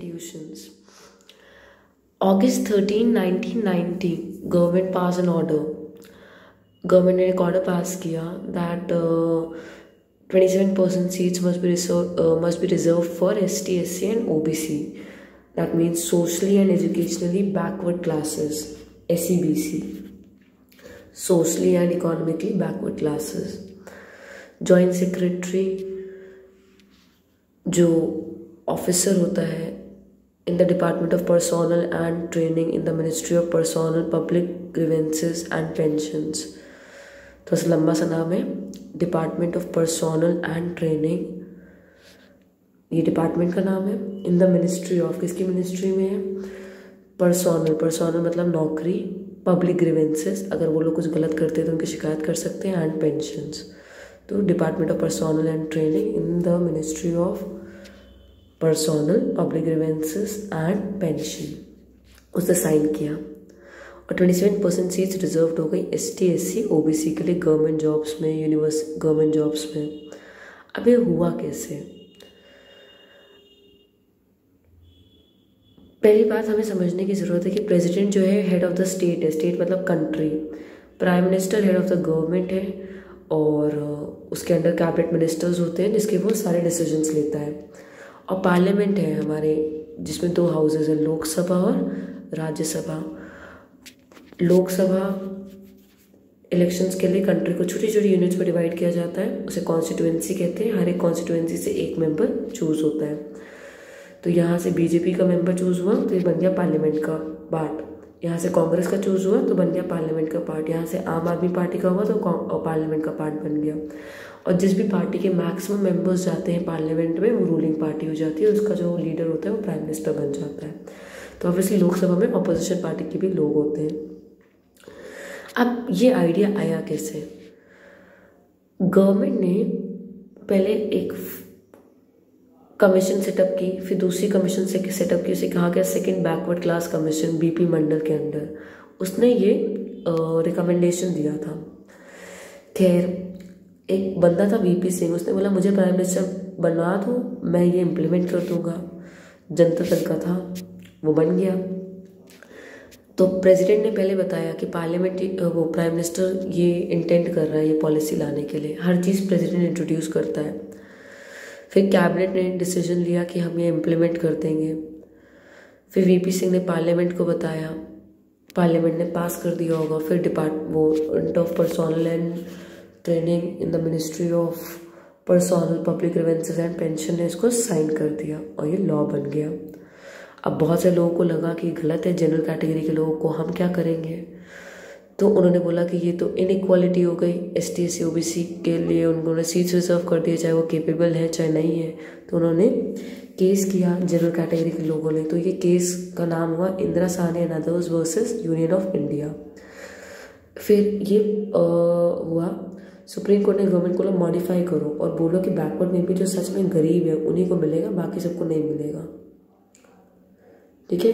institutions. August 13, 1990, government passed an order. Government ने एक order pass किया that 27% seats must be reserved for ST, SC and OBC. That means socially and educationally backward classes, SEBC. Socially and economically backward classes. Joint Secretary जो officer होता है in the Department of Personnel and Training in the Ministry of Personnel, Public Grievances and Pensions. तो ऐसा लंबा सा नाम है, department of personnel and training, ये डिपार्टमेंट का नाम है। इन द मिनिस्ट्री ऑफ, किसकी मिनिस्ट्री में है? पर्सोनल, पर्सोनल मतलब नौकरी, पब्लिक ग्रीवेंसेस, अगर वो लोग कुछ गलत करते हैं तो उनकी शिकायत कर सकते हैं, एंड पेंशंस। तो department of personnel and training in the ministry of personnel, public grievances and pension, उसने साइन किया। और 27% सीट्स रिजर्व्ड हो गई ST, SC, OBC के लिए गवर्नमेंट जॉब्स में, गवर्नमेंट जॉब्स में। अब ये हुआ कैसे? पहली बात हमें समझने की ज़रूरत है कि प्रेसिडेंट जो है हेड ऑफ द स्टेट है, स्टेट मतलब country, prime minister head of the government है, और उसके अंडर कैबिनेट मिनिस्टर्स होते हैं जिसके वो सारे डिसीजंस लेता है। और पार्लियामेंट है हमारे, जिसमें 2 हाउसेज हैं, लोकसभा और राज्यसभा। लोकसभा इलेक्शंस के लिए कंट्री को छोटी छोटी यूनिट्स में डिवाइड किया जाता है, उसे कॉन्स्टिट्यूएंसी कहते हैं। हर एक कॉन्स्टिट्यूएंसी से एक मेंबर चूज होता है। तो यहाँ से बीजेपी का मेंबर चूज हुआ तो ये बन गया पार्लियामेंट का पार्ट, यहाँ से कांग्रेस का चूज हुआ तो बन गया पार्लियामेंट का पार्ट, यहाँ से आम आदमी पार्टी का हुआ तो पार्लियामेंट का पार्ट बन गया। और जिस भी पार्टी के मैक्सिमम मेंबर्स जाते हैं पार्लियामेंट में वो रूलिंग पार्टी हो जाती है, उसका जो लीडर होता है वो प्राइम मिनिस्टर बन जाता है। तो ऑब्वियसली लोकसभा में अपोजिशन पार्टी के भी लोग होते हैं। अब ये आइडिया आया कैसे? गवर्नमेंट ने पहले एक कमीशन सेटअप की, फिर दूसरी कमीशन से सेटअप की, उसे कहा गया second backward class commission, BP मंडल के अंडर। उसने ये रिकमेंडेशन दिया था। खैर एक बंदा था VP सिंह, उसने बोला मुझे प्राइम मिनिस्टर बनवा दो, मैं ये इम्प्लीमेंट कर दूंगा। जनता दल का था, वो बन गया। तो प्रेसिडेंट ने पहले बताया कि पार्लियामेंट वो प्राइम मिनिस्टर ये इंटेंट कर रहा है ये पॉलिसी लाने के लिए, हर चीज़ प्रेसिडेंट इंट्रोड्यूस करता है। फिर कैबिनेट ने डिसीजन लिया कि हम ये इम्प्लीमेंट कर देंगे। फिर VP सिंह ने पार्लियामेंट को बताया, पार्लियामेंट ने पास कर दिया होगा। फिर department of personnel and training in the ministry of personnel, public grievances and pension ने इसको साइन कर दिया और ये लॉ बन गया। अब बहुत से लोगों को लगा कि गलत है, जनरल कैटेगरी के लोगों को हम क्या करेंगे? तो उन्होंने बोला कि ये तो इनइक्वालिटी हो गई, ST, SC, OBC के लिए उन्होंने सीट्स रिजर्व कर दिए, चाहे वो केपेबल है चाहे नहीं है। तो उन्होंने केस किया जनरल कैटेगरी के लोगों ने। तो ये केस का नाम हुआ Indira Sahni and others versus union of India. फिर ये हुआ, सुप्रीम कोर्ट ने गवर्नमेंट को मॉडिफाई करो और बोलो कि बैकवर्ड में भी जो सच में गरीब है उन्हीं को मिलेगा, बाकी सबको नहीं मिलेगा। ठीक है,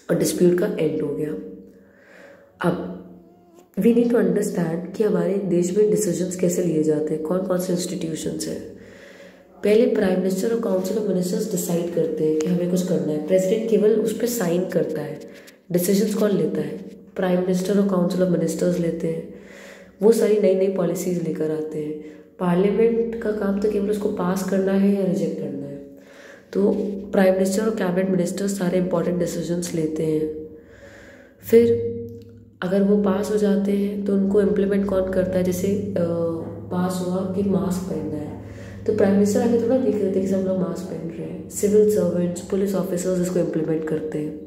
और डिस्प्यूट का एंड हो गया। अब वी नीड टू अंडरस्टैंड कि हमारे देश में डिसीजंस कैसे लिए जाते हैं, कौन कौन से इंस्टीट्यूशंस हैं। पहले प्राइम मिनिस्टर और काउंसिल ऑफ मिनिस्टर्स डिसाइड करते हैं कि हमें कुछ करना है, प्रेसिडेंट केवल उस पर साइन करता है। डिसीजंस कौन लेता है? प्राइम मिनिस्टर और काउंसिल ऑफ मिनिस्टर्स लेते हैं। वो सारी नई नई पॉलिसीज लेकर आते हैं। पार्लियामेंट का काम तो केवल उसको पास करना है या रिजेक्ट करना है। तो प्राइम मिनिस्टर और कैबिनेट मिनिस्टर सारे इंपॉर्टेंट डिसीजंस लेते हैं। फिर अगर वो पास हो जाते हैं तो उनको इम्प्लीमेंट कौन करता है? जैसे पास हुआ कि मास्क पहनना है, तो प्राइम मिनिस्टर आगे थोड़ा देख रहे थे कि सब लोग मास्क पहन रहे हैं, सिविल सर्वेंट्स, पुलिस ऑफिसर्स इसको इम्प्लीमेंट करते हैं।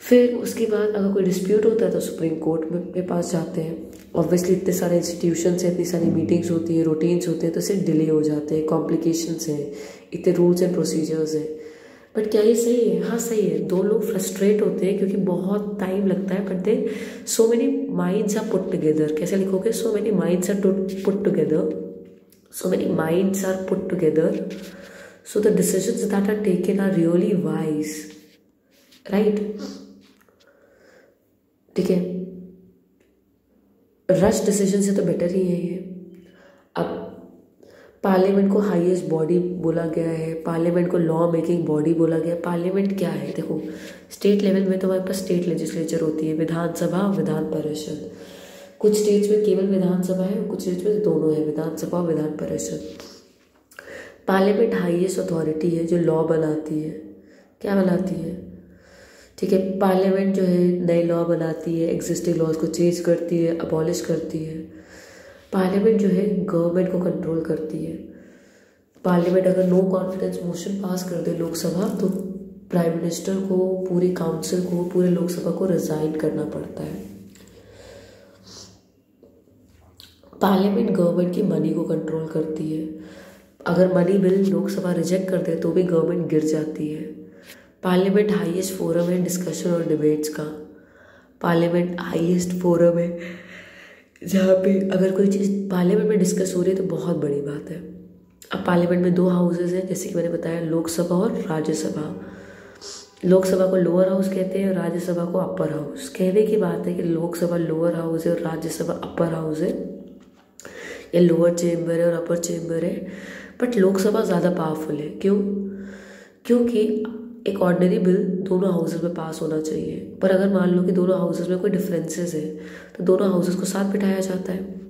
फिर उसके बाद अगर कोई डिस्प्यूट होता है तो सुप्रीम कोर्ट में के पास जाते हैं। ऑब्वियसली इतने सारे इंस्टीट्यूशंस हैं, इतनी सारी मीटिंग्स होती हैं, रूटीन्स होते हैं, तो सिर्फ डिले हो जाते हैं, कॉम्प्लिकेशंस हैं, इतने रूल्स एंड प्रोसीजर्स हैं। बट क्या ये सही है? हाँ सही है। 2 लोग फ्रस्ट्रेट होते हैं क्योंकि बहुत टाइम लगता है, but then so many minds are put together. कैसे लिखोगे? So many minds are put together, so many minds are put together, so the decisions that are taken are really wise, right? ठीक है, rush decision से तो better ही है ये। अब parliament को हाईएस्ट बॉडी बोला गया है, पार्लियामेंट को लॉ मेकिंग बॉडी बोला गया है। पार्लियामेंट क्या है? देखो, स्टेट लेवल में तो हमारे पास स्टेट लेजिस्लेचर होती है, विधानसभा, विधान परिषद। कुछ स्टेट्स में केवल विधानसभा है, कुछ स्टेट्स में दोनों है, विधानसभा और Vidhan Parishad. Parliament highest authority है जो लॉ बनाती है। क्या बनाती है? ठीक है, पार्लियामेंट जो है नए लॉ बनाती है, एग्जिस्टिंग लॉज को चेंज करती है, अबॉलिश करती है। पार्लियामेंट जो है गवर्नमेंट को कंट्रोल करती है। पार्लियामेंट अगर नो कॉन्फिडेंस मोशन पास कर दे लोकसभा, तो प्राइम मिनिस्टर को, पूरी काउंसिल को, पूरे लोकसभा को रिजाइन करना पड़ता है। पार्लियामेंट गवर्नमेंट की मनी को कंट्रोल करती है। अगर मनी बिल लोकसभा रिजेक्ट कर दे तो भी गवर्नमेंट गिर जाती है। पार्लियामेंट हाईएस्ट फोरम है डिस्कशन और डिबेट्स का। पार्लियामेंट हाईएस्ट फोरम है जहाँ पे अगर कोई चीज़ पार्लियामेंट में डिस्कस हो रही है तो बहुत बड़ी बात है। अब पार्लियामेंट में दो हाउसेज हैं, जैसे कि मैंने बताया, लोकसभा और राज्यसभा। लोकसभा को लोअर हाउस कहते हैं और राज्यसभा को अपर हाउस। कहने की बात है कि लोकसभा लोअर हाउस है और राज्यसभा अपर हाउस है, या लोअर चेम्बर है और अपर चेम्बर है। बट लोकसभा ज़्यादा पावरफुल है। क्यों? क्योंकि एक ऑर्डिनरी बिल दोनों हाउसेज में पास होना चाहिए, पर अगर मान लो कि दोनों हाउसेज में कोई डिफरेंसेस है तो दोनों हाउसेज को साथ बिठाया जाता है।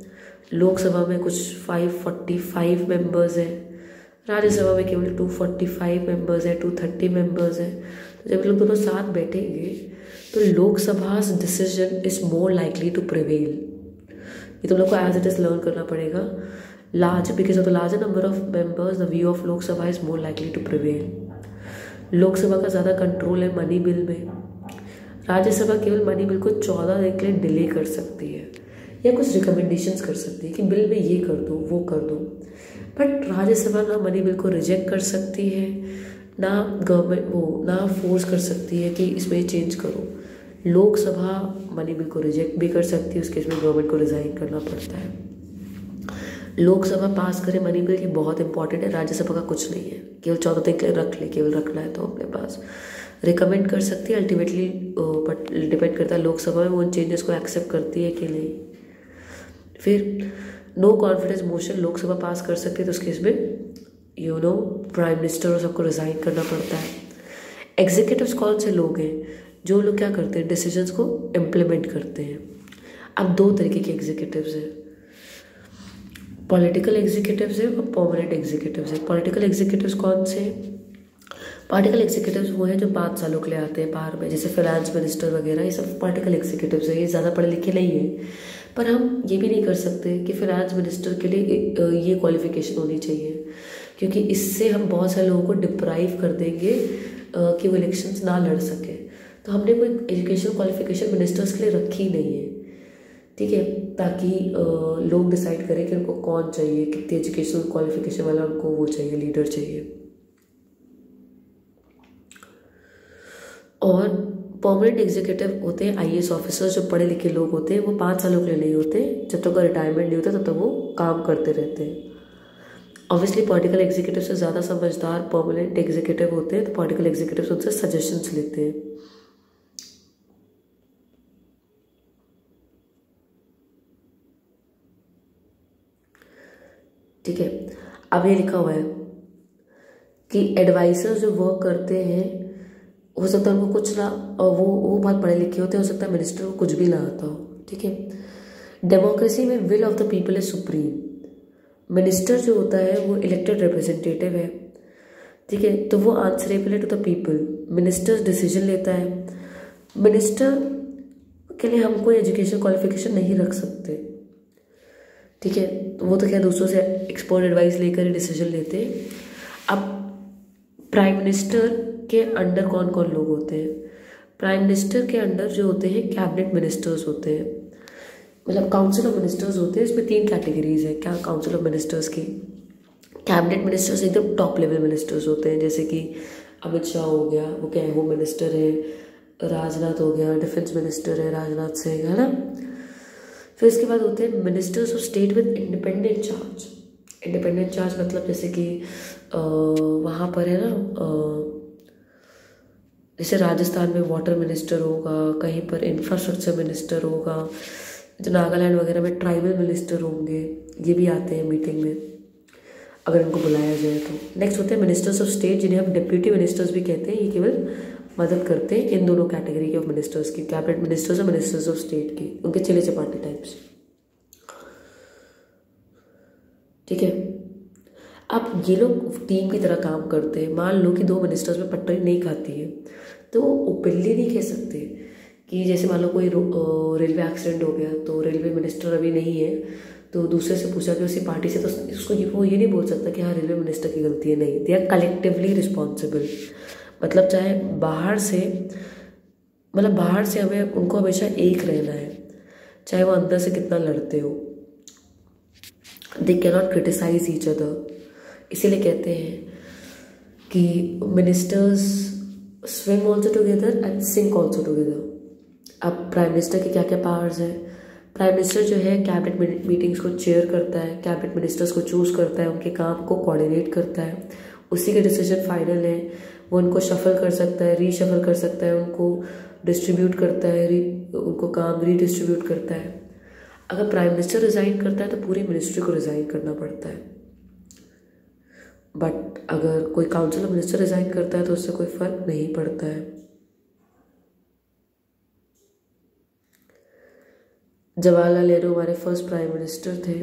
लोकसभा में कुछ 545 मेंबर्स हैं, राज्यसभा में केवल 245 मेंबर्स हैं, 230 मेंबर्स हैं। तो जब लोग दोनों साथ बैठेंगे तो Lok Sabha decision is more likely to prevail. ये तुम लोग को एज इट इज लर्न करना पड़ेगा। Large because of the larger number of members the view of Lok Sabha is more likely to prevail. Lok Sabha का ज़्यादा कंट्रोल है मनी बिल में। राज्यसभा केवल मनी बिल को 14 दिन के लिए डिले कर सकती है या कुछ रिकमेंडेशंस कर सकती है कि बिल में ये कर दो, वो कर दो। बट राज्यसभा ना मनी बिल को रिजेक्ट कर सकती है, ना गवर्नमेंट ना फोर्स कर सकती है कि इसमें चेंज करो। लोकसभा मनी बिल को रिजेक्ट भी कर सकती है, उसके इसमें गवर्नमेंट को रिजाइन करना पड़ता है। लोकसभा पास करे मनी बिल ये बहुत इंपॉर्टेंट है, राज्यसभा का कुछ नहीं है। केवल 14 दिन के लिए रख ले, केवल रखना है तो अपने पास रिकमेंड कर सकती है अल्टीमेटली, बट डिपेंड करता है लोकसभा में वो उन चेंजेस को एक्सेप्ट करती है कि नहीं। फिर नो कॉन्फिडेंस मोशन लोकसभा पास कर सकती है तो उसके इसमें प्राइम मिनिस्टर और सबको रिजाइन करना पड़ता है। एग्जीक्यूटिव्स कौन से लोग हैं? जो लोग क्या करते हैं, डिसीजंस को इम्प्लीमेंट करते हैं। अब दो तरीके के एग्जीक्यूटिव्स हैं, पॉलिटिकल एग्जीक्यूटिव्स है और परमानेंट एग्जीक्यूटिव्स है। पॉलिटिकल एग्जीक्यूटिव्स कौन से? पॉलिटिकल एग्जीक्यूटिव्स वो हैं जो 5 सालों के लिए आते हैं बाहर में, जैसे फाइनेंस मिनिस्टर वगैरह, ये सब पॉलिटिकल एग्जीक्यूटिव्स है। ये ज़्यादा पढ़े लिखे नहीं है, पर हम ये भी नहीं कर सकते कि फाइनेंस मिनिस्टर के लिए ये क्वालिफिकेशन होनी चाहिए, क्योंकि इससे हम बहुत सारे लोगों को डिप्राइव कर देंगे कि वो इलेक्शंस ना लड़ सके। तो हमने कोई एजुकेशन क्वालिफिकेशन मिनिस्टर्स के लिए रखी नहीं है, ठीक है, ताकि लोग डिसाइड करें कि उनको कौन चाहिए, कितनी एजुकेशनल क्वालिफिकेशन वाला उनको वो चाहिए, लीडर चाहिए। और परमानेंट एग्जीक्यूटिव होते हैं आईएएस ऑफिसर्स, जो पढ़े लिखे लोग होते हैं। वो 5 सालों के लिए नहीं होते, जब तक उनका रिटायरमेंट नहीं होता तब तक वो काम करते रहते हैं। ऑब्वियसली पॉलिटिकल एग्जीक्यूटिव से ज़्यादा समझदार परमानेंट एग्जीक्यूटिव होते हैं, तो पॉलिटिकल एग्जीक्यूटिव उनसे सजेशंस लेते हैं। ठीक है, अब ये लिखा हुआ है कि एडवाइजर जो वर्क करते हैं, हो सकता है उनको कुछ ना, वो बहुत पढ़े लिखे होते हैं, हो सकता है मिनिस्टर को कुछ भी ना आता हो। ठीक है, डेमोक्रेसी में will of the people is supreme. Minister जो होता है वो इलेक्टेड रिप्रेजेंटेटिव है, ठीक है, तो वो answerable to the people. Minister decision लेता है। मिनिस्टर के लिए हम कोई एजुकेशन क्वालिफिकेशन नहीं रख सकते, ठीक है, तो वो तो क्या दूसरों से एक्सपर्ट एडवाइस लेकर ही डिसीजन लेते हैं। अब प्राइम मिनिस्टर के अंडर कौन कौन लोग होते हैं? प्राइम मिनिस्टर के अंडर जो होते हैं कैबिनेट मिनिस्टर्स होते हैं, मतलब काउंसिल ऑफ मिनिस्टर्स होते हैं। इसमें 3 कैटेगरीज है क्या काउंसिल ऑफ मिनिस्टर्स की। कैबिनेट मिनिस्टर्स एकदम टॉप लेवल मिनिस्टर्स होते हैं, जैसे कि अमित शाह हो गया, वो क्या है, होम मिनिस्टर है। राजनाथ हो गया, डिफेंस मिनिस्टर है, राजनाथ सिंह, है ना। फिर इसके बाद होते हैं ministers of state with independent charge. Independent charge मतलब जैसे कि वहाँ पर है ना, जैसे राजस्थान में वाटर मिनिस्टर होगा, कहीं पर इंफ्रास्ट्रक्चर मिनिस्टर होगा, जो नागालैंड वगैरह में ट्राइबल मिनिस्टर होंगे, ये भी आते हैं मीटिंग में। अगर इनको बुलाया जाए तो। नेक्स्ट होते हैं मिनिस्टर्स ऑफ स्टेट, जिन्हें हम डिप्यूटी मिनिस्टर्स भी कहते हैं। ये केवल मदद करते हैं इन दोनों कैटेगरी के ऑफ मिनिस्टर्स की, कैबिनेट मिनिस्टर्स और मिनिस्टर्स ऑफ स्टेट की, उनके चिले चपाटी टाइप्स। ठीक है, अब ये लोग टीम की तरह काम करते हैं। मान लो कि 2 मिनिस्टर्स में पटरी नहीं खाती है, तो वो ओपनली नहीं कह सकते कि जैसे मान लो कोई रेलवे एक्सीडेंट हो गया तो रेलवे मिनिस्टर अभी नहीं है, तो दूसरे से पूछा कि उसी पार्टी से, तो उसको वो ये नहीं बोल सकता कि हाँ रेलवे मिनिस्टर की गलती है। नहीं, दे आर कलेक्टिवली रिस्पॉन्सिबल। मतलब चाहे बाहर से हमें उनको हमेशा एक रहना है, चाहे वो अंदर से कितना लड़ते हो। They can not criticise each other. इसीलिए कहते हैं कि ministers swim also together and sink also together. अब प्राइम मिनिस्टर के क्या क्या पावर्स हैं? प्राइम मिनिस्टर जो है कैबिनेट मीटिंग्स को चेयर करता है, कैबिनेट मिनिस्टर्स को चूज करता है, उनके काम को कोऑर्डिनेट करता है, उसी के डिसीजन फाइनल है। वो उनको शफल कर सकता है, रीशफल कर सकता है, उनको डिस्ट्रीब्यूट करता है, उनको काम रीडिस्ट्रीब्यूट करता है। अगर प्राइम मिनिस्टर रिजाइन करता है तो पूरी मिनिस्ट्री को रिजाइन करना पड़ता है। बट अगर कोई काउंसिल ऑफ मिनिस्टर रिजाइन करता है तो उससे कोई फर्क नहीं पड़ता है। जवाहरलाल नेहरू हमारे फर्स्ट प्राइम मिनिस्टर थे।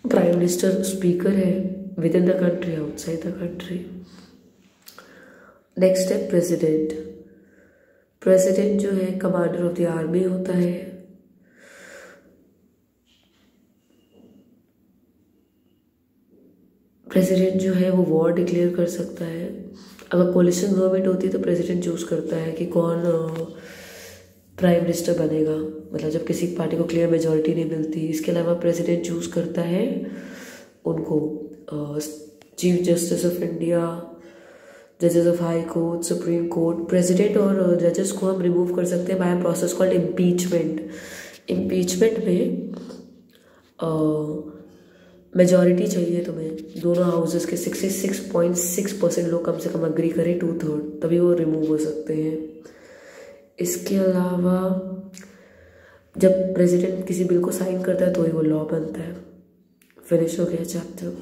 प्राइम मिनिस्टर स्पीकर है with in the country, outside the country. Next है प्रेसिडेंट। प्रेसिडेंट जो है कमांडर ऑफ द आर्मी होता है। प्रेसिडेंट जो है वो वॉर डिक्लेयर कर सकता है। अगर कोलिशन गवर्नमेंट होती है तो प्रेसिडेंट चूज करता है कि कौन प्राइम मिनिस्टर बनेगा, मतलब जब किसी पार्टी को क्लियर मेजॉरिटी नहीं मिलती। इसके अलावा प्रेसिडेंट चूज करता है उनको चीफ जस्टिस ऑफ इंडिया, जजेस of high court, supreme court. President और जजेस को हम रिमूव कर सकते हैं by process called impeachment. Impeachment में मेजॉरिटी चाहिए तुम्हें, दोनों हाउसेस के 66.6% लोग कम से कम अग्री करें, 2/3, तभी वो रिमूव हो सकते हैं। इसके अलावा जब प्रेसिडेंट किसी बिल को साइन करता है तो ही वो लॉ बनता है। फिनिश हो गया चैप्टर।